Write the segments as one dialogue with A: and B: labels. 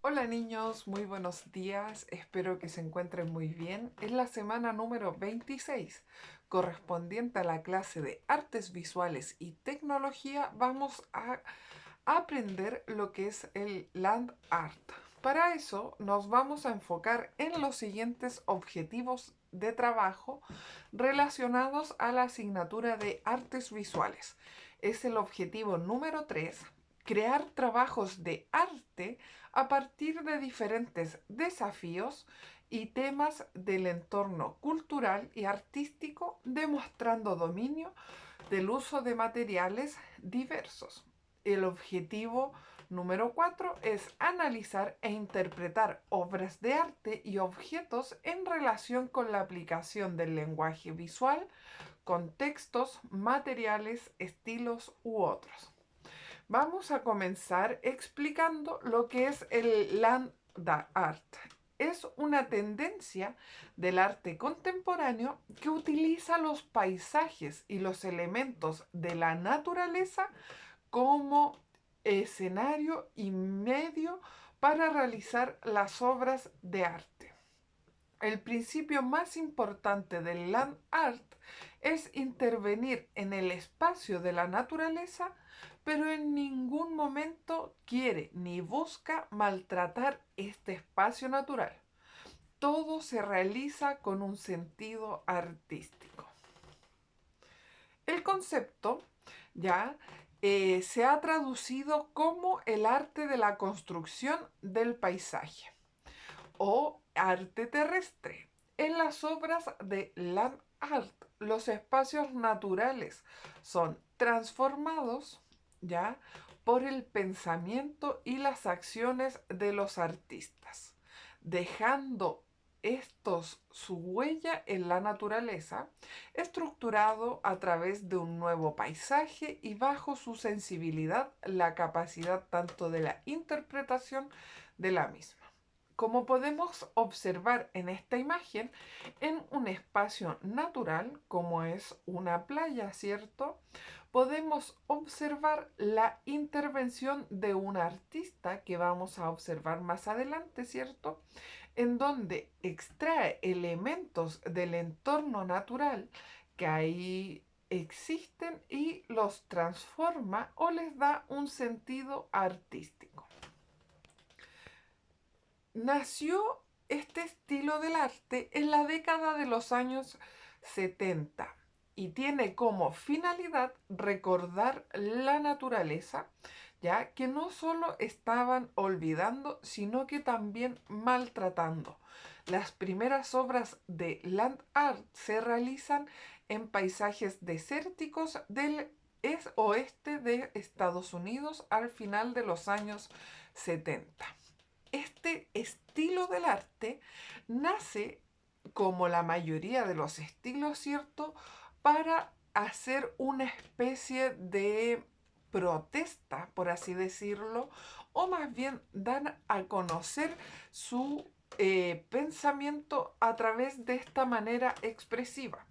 A: Hola niños, muy buenos días, espero que se encuentren muy bien. Es la semana número 26, correspondiente a la clase de Artes Visuales y Tecnología. Vamos a aprender lo que es el Land Art. Para eso nos vamos a enfocar en los siguientes objetivos de trabajo relacionados a la asignatura de Artes Visuales. Es el objetivo número 3, crear trabajos de arte a partir de diferentes desafíos y temas del entorno cultural y artístico, demostrando dominio del uso de materiales diversos. El objetivo número 4 es analizar e interpretar obras de arte y objetos en relación con la aplicación del lenguaje visual, contextos, materiales, estilos u otros. Vamos a comenzar explicando lo que es el land art. Es una tendencia del arte contemporáneo que utiliza los paisajes y los elementos de la naturaleza como escenario y medio para realizar las obras de arte. El principio más importante del land art es intervenir en el espacio de la naturaleza, pero en ningún momento quiere ni busca maltratar este espacio natural. Todo se realiza con un sentido artístico. El concepto ya se ha traducido como el arte de la construcción del paisaje o arte terrestre. En las obras de land art, los espacios naturales son transformados ya por el pensamiento y las acciones de los artistas, dejando estos su huella en la naturaleza, estructurado a través de un nuevo paisaje y bajo su sensibilidad, la capacidad tanto de la interpretación de la misma. Como podemos observar en esta imagen, en un espacio natural como es una playa, ¿cierto? Podemos observar la intervención de un artista que vamos a observar más adelante, ¿cierto? En donde extrae elementos del entorno natural que ahí existen y los transforma o les da un sentido artístico. Nació este estilo del arte en la década de los años 70 y tiene como finalidad recordar la naturaleza, ya que no solo estaban olvidando, sino que también maltratando. Las primeras obras de land art se realizan en paisajes desérticos del oeste de Estados Unidos al final de los años 70. Este estilo del arte nace, como la mayoría de los estilos, ¿cierto?, para hacer una especie de protesta, por así decirlo, o más bien dar a conocer su pensamiento a través de esta manera expresiva.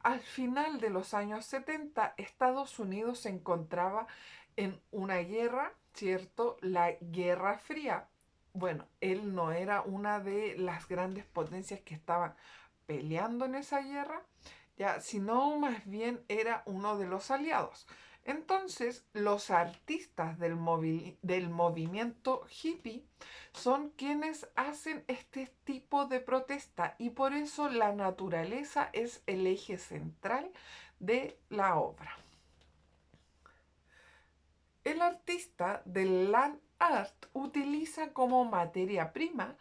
A: Al final de los años 70, Estados Unidos se encontraba en una guerra, ¿cierto? La Guerra Fría. Bueno, él no era una de las grandes potencias que estaban peleando en esa guerra, ya, sino más bien era uno de los aliados. Entonces, los artistas del movimiento hippie son quienes hacen este tipo de protesta y por eso la naturaleza es el eje central de la obra. El artista del land art utiliza como materia prima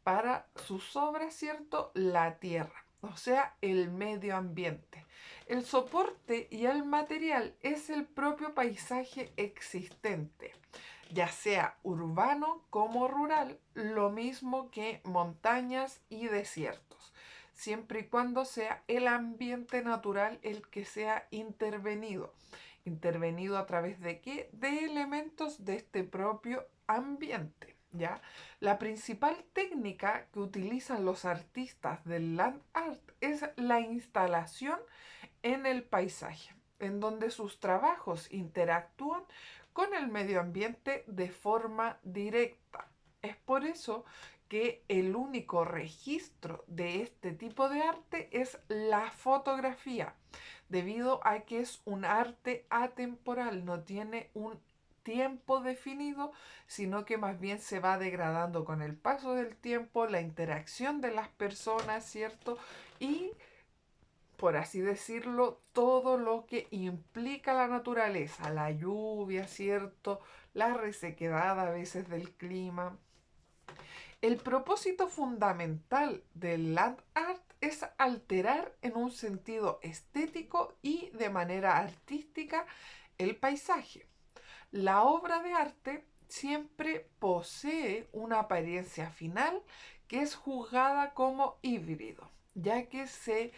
A: para sus obras, ¿cierto?, la tierra, o sea, el medio ambiente. El soporte y el material es el propio paisaje existente, ya sea urbano como rural, lo mismo que montañas y desiertos, siempre y cuando sea el ambiente natural el que sea intervenido. ¿Intervenido a través de qué? De elementos de este propio ambiente. ¿Ya? La principal técnica que utilizan los artistas del land art es la instalación en el paisaje, en donde sus trabajos interactúan con el medio ambiente de forma directa. Es por eso que el único registro de este tipo de arte es la fotografía, debido a que es un arte atemporal, no tiene un tiempo definido, sino que más bien se va degradando con el paso del tiempo, la interacción de las personas, ¿cierto? Y, por así decirlo, todo lo que implica la naturaleza, la lluvia, ¿cierto? La resequedad a veces del clima. El propósito fundamental del land art es alterar en un sentido estético y de manera artística el paisaje. La obra de arte siempre posee una apariencia final que es juzgada como híbrido, ya que se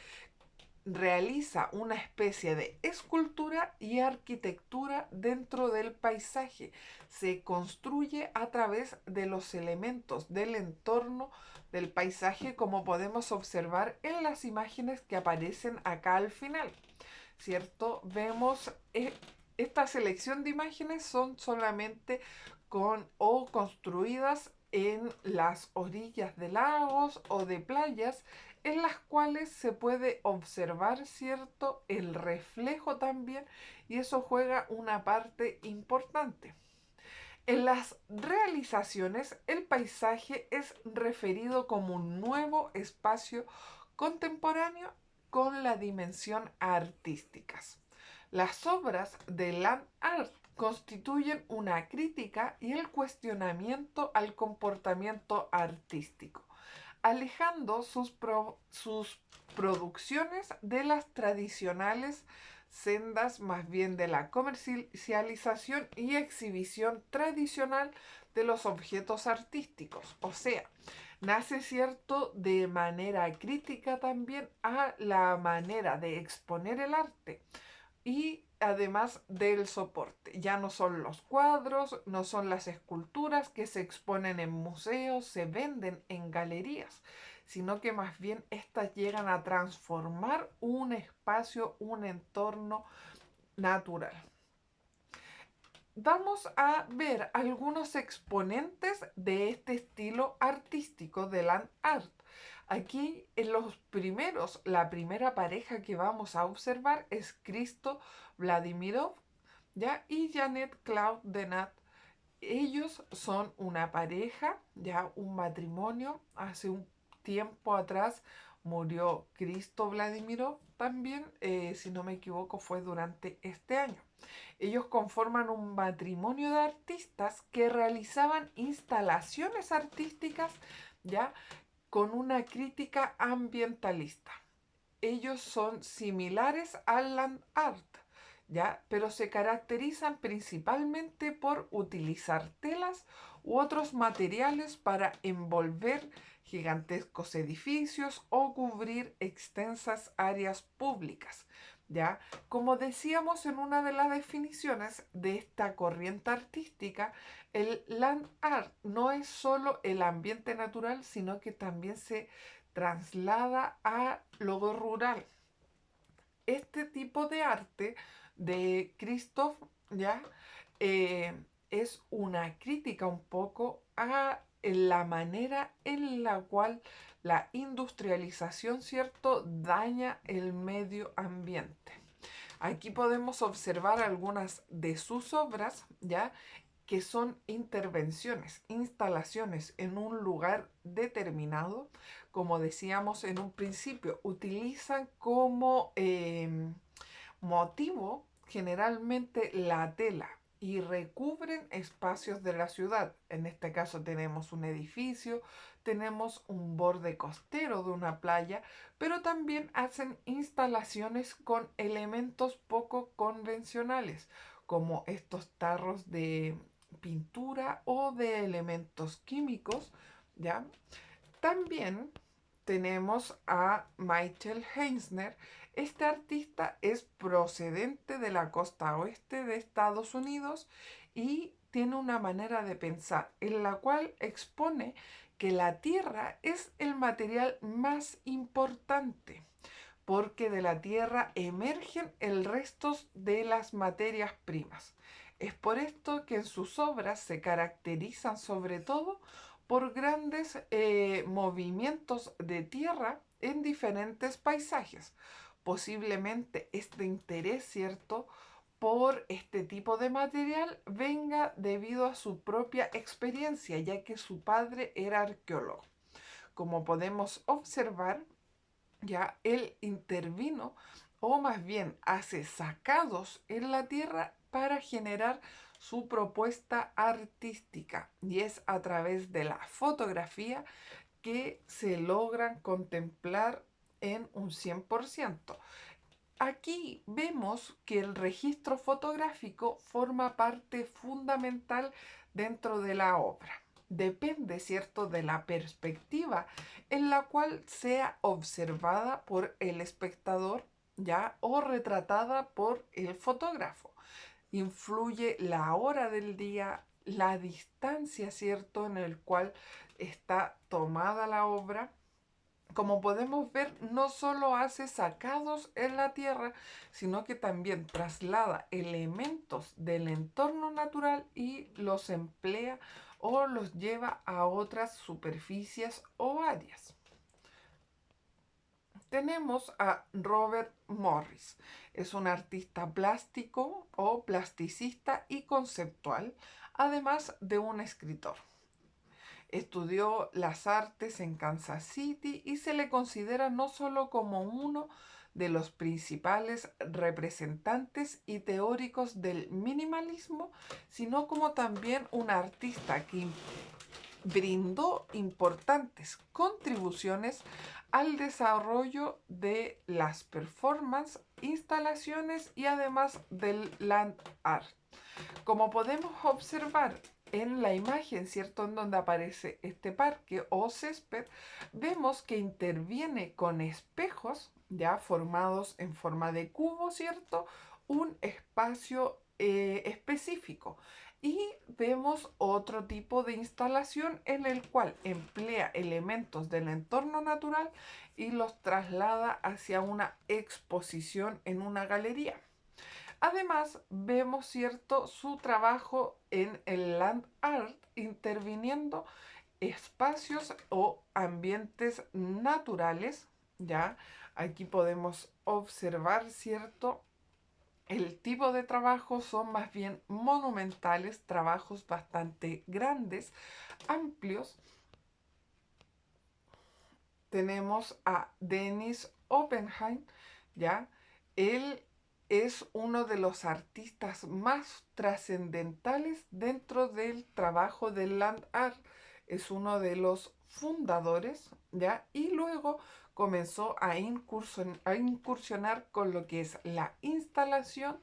A: realiza una especie de escultura y arquitectura dentro del paisaje. Se construye a través de los elementos del entorno del paisaje, como podemos observar en las imágenes que aparecen acá al final, ¿cierto? Vemos esta selección de imágenes son solamente con o construidas en las orillas de lagos o de playas, en las cuales se puede observar, ¿cierto?, el reflejo también, y eso juega una parte importante. En las realizaciones, el paisaje es referido como un nuevo espacio contemporáneo con la dimensión artísticas. Las obras de land art constituyen una crítica y el cuestionamiento al comportamiento artístico, alejando sus producciones de las tradicionales sendas, más bien de la comercialización y exhibición tradicional de los objetos artísticos. O sea, nace, cierto, de manera crítica también a la manera de exponer el arte y además del soporte. Ya no son los cuadros, no son las esculturas que se exponen en museos, se venden en galerías, sino que más bien estas llegan a transformar un espacio, un entorno natural. Vamos a ver algunos exponentes de este estilo artístico de land art. Aquí en los primeros, la primera pareja que vamos a observar es Cristo Vladimirov, ¿ya? Y Janet Claude Denat. Ellos son una pareja, ya un matrimonio. Hace un tiempo atrás murió Cristo Vladimirov también, si no me equivoco, fue durante este año. Ellos conforman un matrimonio de artistas que realizaban instalaciones artísticas, ya, con una crítica ambientalista. Ellos son similares al land art, ¿ya? Pero se caracterizan principalmente por utilizar telas u otros materiales para envolver gigantescos edificios o cubrir extensas áreas públicas, ¿ya? Como decíamos en una de las definiciones de esta corriente artística, el land art no es solo el ambiente natural, sino que también se traslada a lo rural. Este tipo de arte de Christoph, ¿ya? Eh, es una crítica un poco a la manera en la cual la industrialización, ¿cierto?, daña el medio ambiente. Aquí podemos observar algunas de sus obras, ¿ya?, que son intervenciones, instalaciones en un lugar determinado. Como decíamos en un principio, utilizan como motivo generalmente la tela y recubren espacios de la ciudad. En este caso tenemos un edificio, tenemos un borde costero de una playa, pero también hacen instalaciones con elementos poco convencionales, como estos tarros de pintura o de elementos químicos, ¿ya? También tenemos a Michael Heisner. Este artista es procedente de la costa oeste de Estados Unidos y tiene una manera de pensar en la cual expone que la tierra es el material más importante, porque de la tierra emergen el resto de las materias primas. Es por esto que en sus obras se caracterizan sobre todo por grandes movimientos de tierra en diferentes paisajes. Posiblemente este interés, ¿cierto?, por este tipo de material venga debido a su propia experiencia, ya que su padre era arqueólogo. Como podemos observar, ya él intervino o más bien hace sacados en la tierra para generar su propuesta artística, y es a través de la fotografía que se logran contemplar en un 100%. Aquí vemos que el registro fotográfico forma parte fundamental dentro de la obra. Depende, ¿cierto?, de la perspectiva en la cual sea observada por el espectador, ¿ya?, o retratada por el fotógrafo. Influye la hora del día, la distancia, ¿cierto?, en el cual está tomada la obra. Como podemos ver, no solo hace sacados en la tierra, sino que también traslada elementos del entorno natural y los emplea o los lleva a otras superficies o áreas. Tenemos a Robert Morris. Es un artista plástico o plasticista y conceptual, además de un escritor. Estudió las artes en Kansas City y se le considera no solo como uno de los principales representantes y teóricos del minimalismo, sino como también un artista que brindó importantes contribuciones al desarrollo de las performances, instalaciones y además del land art. Como podemos observar en la imagen, ¿cierto?, en donde aparece este parque o césped, vemos que interviene con espejos ya formados en forma de cubo, ¿cierto?, un espacio específico. Y vemos otro tipo de instalación en el cual emplea elementos del entorno natural y los traslada hacia una exposición en una galería. Además, vemos, ¿cierto?, su trabajo en el land art, interviniendo espacios o ambientes naturales, ¿ya? Aquí podemos observar, ¿cierto? El tipo de trabajo son más bien monumentales, trabajos bastante grandes, amplios. Tenemos a Dennis Oppenheim, ¿ya? Él es uno de los artistas más trascendentales dentro del trabajo del land art. Es uno de los fundadores, ¿ya? Y luego comenzó a incursionar con lo que es la instalación,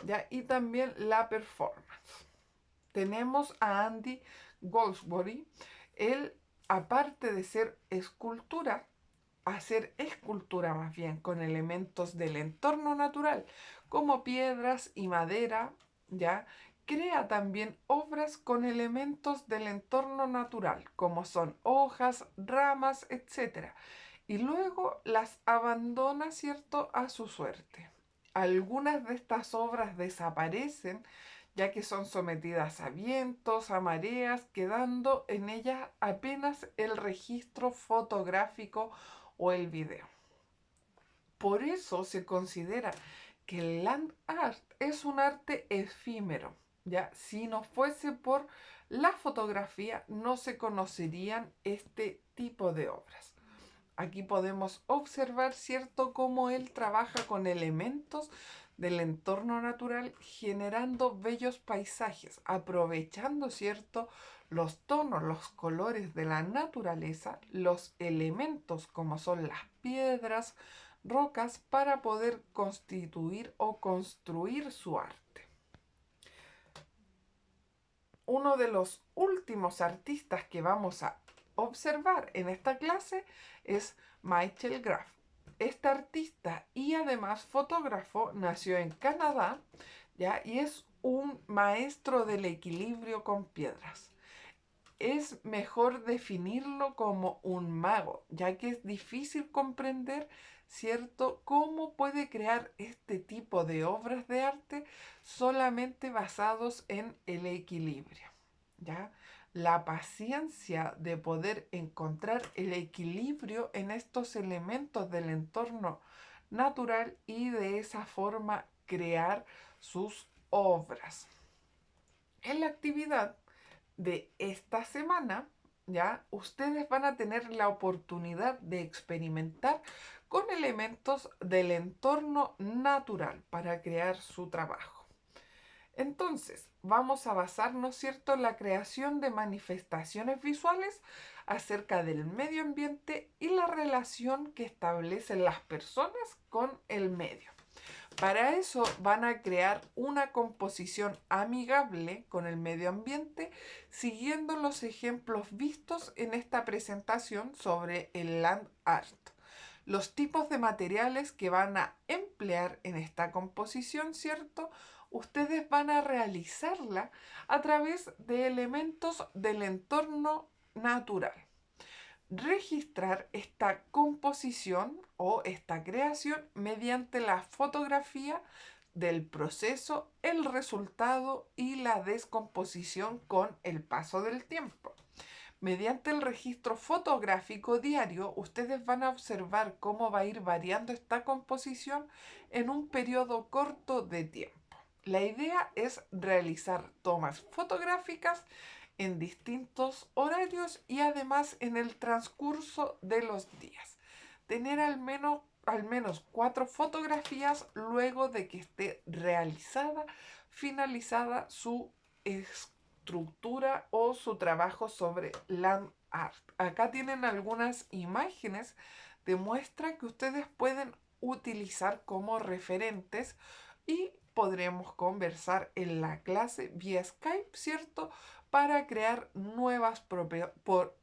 A: ¿ya?, y también la performance. Tenemos a Andy Goldsworthy. Él, aparte de ser escultura, hacer escultura más bien con elementos del entorno natural, como piedras y madera, ¿ya? Crea también obras con elementos del entorno natural, como son hojas, ramas, etc. Y luego las abandona, ¿cierto?, a su suerte. Algunas de estas obras desaparecen, ya que son sometidas a vientos, a mareas, quedando en ellas apenas el registro fotográfico o el video. Por eso se considera que el land art es un arte efímero, ¿ya? Si no fuese por la fotografía, no se conocerían este tipo de obras. Aquí podemos observar, ¿cierto?, cómo él trabaja con elementos del entorno natural, generando bellos paisajes, aprovechando, ¿cierto?, los tonos, los colores de la naturaleza, los elementos como son las piedras, rocas, para poder constituir o construir su arte. Uno de los últimos artistas que vamos a observar en esta clase es Michael Graff. Este artista y además fotógrafo nació en Canadá, ¿ya?, y es un maestro del equilibrio con piedras. Es mejor definirlo como un mago, ya que es difícil comprender, ¿cierto?, cómo puede crear este tipo de obras de arte solamente basados en el equilibrio, ¿ya? la paciencia de poder encontrar el equilibrio en estos elementos del entorno natural y de esa forma crear sus obras. En la actividad de esta semana, ya ustedes van a tener la oportunidad de experimentar con elementos del entorno natural para crear su trabajo. Entonces, vamos a basarnos, ¿cierto?, en la creación de manifestaciones visuales acerca del medio ambiente y la relación que establecen las personas con el medio. Para eso van a crear una composición amigable con el medio ambiente siguiendo los ejemplos vistos en esta presentación sobre el land art. Los tipos de materiales que van a emplear en esta composición, ¿cierto? Ustedes van a realizarla a través de elementos del entorno natural. Registrar esta composición o esta creación mediante la fotografía del proceso, el resultado y la descomposición con el paso del tiempo. Mediante el registro fotográfico diario, ustedes van a observar cómo va a ir variando esta composición en un periodo corto de tiempo. La idea es realizar tomas fotográficas en distintos horarios y además en el transcurso de los días. Tener al menos 4 fotografías luego de que esté realizada, finalizada su estructura o su trabajo sobre land art. Acá tienen algunas imágenes de muestra que ustedes pueden utilizar como referentes y podremos conversar en la clase vía Skype, ¿cierto? Para crear nuevas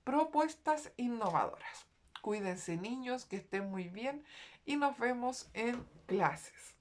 A: propuestas innovadoras. Cuídense niños, que estén muy bien y nos vemos en clases.